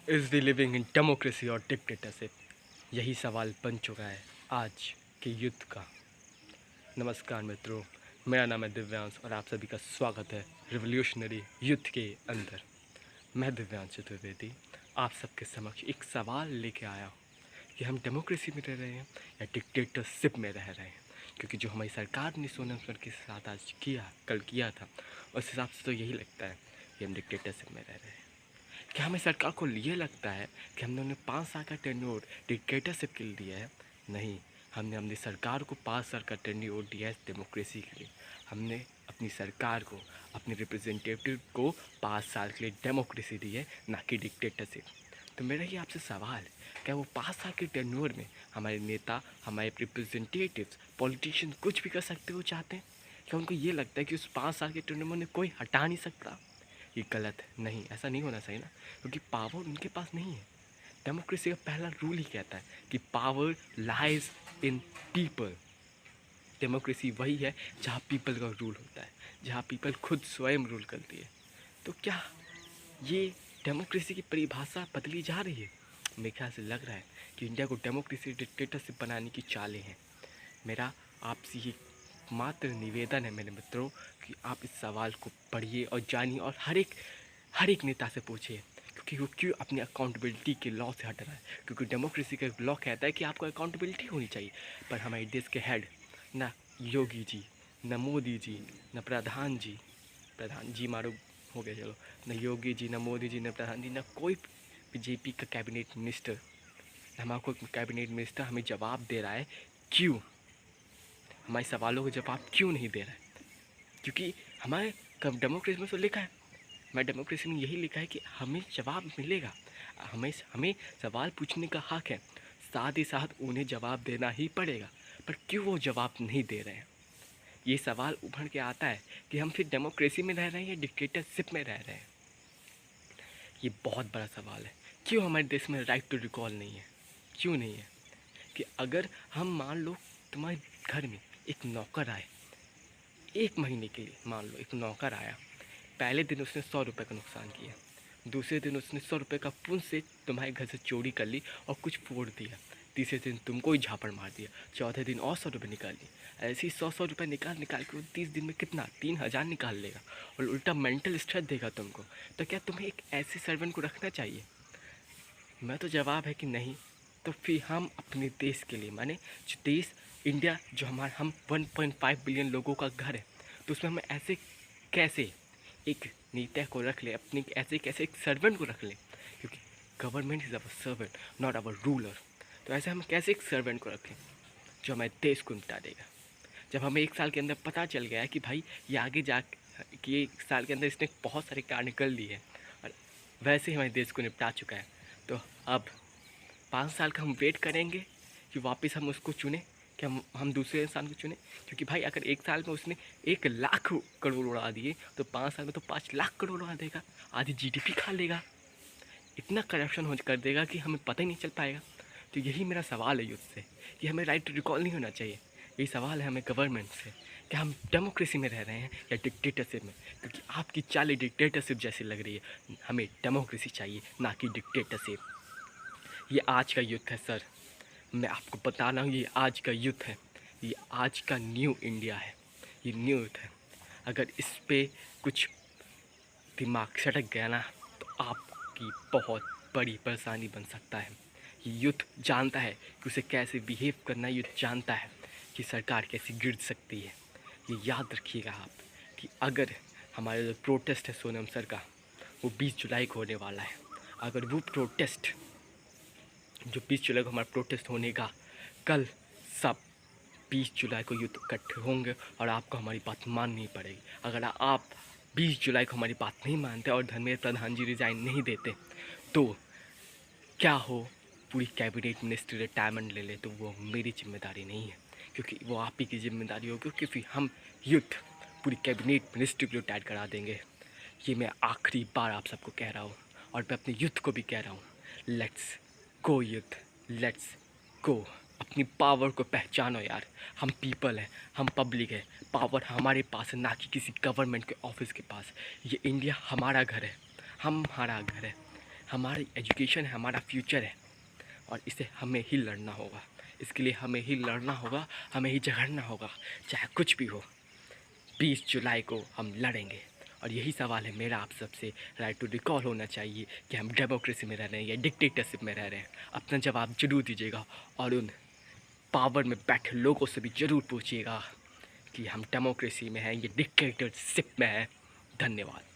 Is we living in democracy और dictatorship? यही सवाल बन चुका है आज के युद्ध का। नमस्कार मित्रों, मेरा नाम है दिव्यांश और आप सभी का स्वागत है रिवोल्यूशनरी युद्ध के अंदर। मैं दिव्यांश चतुर्वेदी आप सबके समक्ष एक सवाल लेके आया हूँ कि हम डेमोक्रेसी में रह रहे हैं या डिक्टेटरशिप में रह रहे हैं। क्योंकि जो हमारी सरकार ने सोनम सर के साथ आज कल किया था, उस हिसाब से तो यही लगता है कि हम डिक्टेटरशिप में रह रहे हैं। क्या हमें सरकार को ये लगता है कि हमने उन्हें 5 साल का टेन्योर डिक्टेटरशिप के लिए दिया है? नहीं, हमने अपनी सरकार को 5 साल का टेन्योर दिया है डेमोक्रेसी के लिए। हमने अपनी सरकार को, अपने रिप्रेजेंटेटिव को 5 साल के लिए डेमोक्रेसी दी है, ना कि डिक्टेटरशिप। तो मेरा ये आपसे सवाल है, क्या वो 5 साल के टेन्योर में हमारे नेता, हमारे रिप्रेजेंटेटिव्स, पॉलिटिशियन कुछ भी कर सकते हो चाहते हैं? क्या उनको ये लगता है कि उस 5 साल के टेन्योर में उन्हें कोई हटा नहीं सकता? ये गलत है। नहीं, ऐसा नहीं होना चाहिए ना, क्योंकि पावर उनके पास नहीं है। डेमोक्रेसी का पहला रूल ही कहता है कि power lies in people. Democracy वही है जहाँ पीपल का रूल होता है, जहाँ पीपल खुद स्वयं रूल करती है। तो क्या ये डेमोक्रेसी की परिभाषा बदली जा रही है? मेरे ख्याल से लग रहा है कि इंडिया को डेमोक्रेसी डिक्टेटरशिप बनाने की चालें हैं। मेरा आपसे ये मात्र निवेदन है मेरे मित्रों कि आप इस सवाल को पढ़िए और जानिए और हर एक नेता से पूछिए क्योंकि वो क्यों अपनी अकाउंटेबिलिटी के लॉ से हट रहा है। क्योंकि डेमोक्रेसी का लॉ कहता है कि आपको अकाउंटेबिलिटी होनी चाहिए, पर हमारे देश के हेड ना योगी जी, न मोदी जी, न प्रधान जी मारो हो गया चलो, न योगी जी, न मोदी जी, न प्रधान जी, न कोई बीजेपी का कैबिनेट मिनिस्टर, हमारा कैबिनेट मिनिस्टर हमें जवाब दे रहा है। क्यों? हमारे सवालों का जवाब क्यों नहीं दे रहा है? क्योंकि हमारे डेमोक्रेसी में तो लिखा है, हमारे डेमोक्रेसी में यही लिखा है कि हमें जवाब मिलेगा, हमें हमें सवाल पूछने का हक है, साथ ही साथ उन्हें जवाब देना ही पड़ेगा। पर क्यों वो जवाब नहीं दे रहे हैं? ये सवाल उभर के आता है कि हम फिर डेमोक्रेसी में रह रहे हैं या डिक्टेटरशिप में रह रहे हैं। ये बहुत बड़ा सवाल है। क्यों हमारे देश में राइट टू रिकॉल नहीं है? क्यों नहीं है? कि अगर हम मान लो तुम्हारे घर में एक नौकर आए, 1 महीने के लिए मान लो एक नौकर आया, पहले दिन उसने 100 रुपये का नुकसान किया, दूसरे दिन उसने 100 रुपये का पुन से तुम्हारे घर से चोरी कर ली और कुछ फोड़ दिया, तीसरे दिन तुमको ही झापड़ मार दिया, चौथे दिन और 100 रुपये निकाल लिए। ऐसे ही 100 रुपये निकाल के वो 30 दिन में कितना 3,000 निकाल लेगा और उल्टा मेंटल स्ट्रेस देगा तुमको। तो क्या तुम्हें एक ऐसे सर्वेंट को रखना चाहिए? मैं तो जवाब है कि नहीं। तो फिर हम अपने देश के लिए, माने जो देश इंडिया, जो हमारा हम 1.5 बिलियन लोगों का घर है, तो उसमें हम ऐसे कैसे एक नेता को रख ले, अपने ऐसे कैसे एक सर्वेंट को रख ले? क्योंकि government is our servant, not our ruler. तो ऐसे हम कैसे एक सर्वेंट को रखें जो हमारे देश को निपटा देगा? जब हमें 1 साल के अंदर पता चल गया है कि भाई ये आगे जा कि 1 साल के अंदर इसने बहुत सारे कार्य कर लिए हैं और वैसे ही हमारे देश को निपटा चुका है, तो अब 5 साल का हम वेट करेंगे कि वापस हम उसको चुने, कि हम दूसरे इंसान को चुने? क्योंकि भाई अगर 1 साल में उसने 1 लाख करोड़ उड़ा दिए, तो 5 साल में तो 5 लाख करोड़ उड़ा देगा, आधी जीडीपी खा लेगा। इतना करप्शन हो कर देगा कि हमें पता ही नहीं चल पाएगा। तो यही मेरा सवाल है युद्ध से, कि हमें राइट टू रिकॉल नहीं होना चाहिए। यही सवाल है हमें गवर्नमेंट से कि हम डेमोक्रेसी में रह रहे हैं या डिक्टेटरशिप में? क्योंकि आपकी चालें डिक्टेटरशिप जैसी लग रही है। हमें डेमोक्रेसी चाहिए, ना कि डिक्टेटरशिप। ये आज का युद्ध है सर, मैं आपको बता रहा हूँ, ये आज का युद्ध है, ये आज का न्यू इंडिया है, ये न्यू युद्ध है। अगर इस पे कुछ दिमाग सटक गया ना, तो आपकी बहुत बड़ी परेशानी बन सकता है। ये युद्ध जानता है कि उसे कैसे बिहेव करना है, युद्ध जानता है कि सरकार कैसे गिर सकती है। ये याद रखिएगा आप कि अगर हमारा जो प्रोटेस्ट है सोनम सर का, वो 20 जुलाई को होने वाला है। अगर वो प्रोटेस्ट, जो 20 जुलाई को हमारा प्रोटेस्ट होने का, कल सब 20 जुलाई को युद्ध इकट्ठे होंगे और आपको हमारी बात माननी पड़ेगी। अगर आप 20 जुलाई को हमारी बात नहीं मानते और धर्मेंद्र प्रधान जी रिज़ाइन नहीं देते, तो क्या हो, पूरी कैबिनेट मिनिस्ट्री रिटायरमेंट ले ले, तो वो मेरी जिम्मेदारी नहीं है, क्योंकि वो आप ही की जिम्मेदारी होगी। क्योंकि हम युद्ध पूरी कैबिनेट मिनिस्ट्री को रिटायर करा देंगे। ये मैं आखिरी बार आप सबको कह रहा हूँ और मैं अपने युद्ध को भी कह रहा हूँ। लेट्स गो युद्ध, लेट्स गो। अपनी पावर को पहचानो यार। हम पीपल हैं, हम पब्लिक है, पावर हमारे पास है, ना कि किसी गवर्नमेंट के ऑफिस के पास। ये इंडिया हमारा घर है, हमारा घर है। हमारी एजुकेशन है, हमारा फ्यूचर है और इसे हमें ही लड़ना होगा। इसके लिए हमें ही लड़ना होगा, हमें ही झगड़ना होगा, चाहे कुछ भी हो। 20 जुलाई को हम लड़ेंगे और यही सवाल है मेरा आप सबसे। राइट टू रिकॉल होना चाहिए कि हम डेमोक्रेसी में रह रहे हैं या डिक्टेटरशिप में रह रहे हैं। अपना जवाब जरूर दीजिएगा और उन पावर में बैठे लोगों से भी ज़रूर पूछिएगा कि हम डेमोक्रेसी में हैं या डिक्टेटरशिप में हैं। धन्यवाद।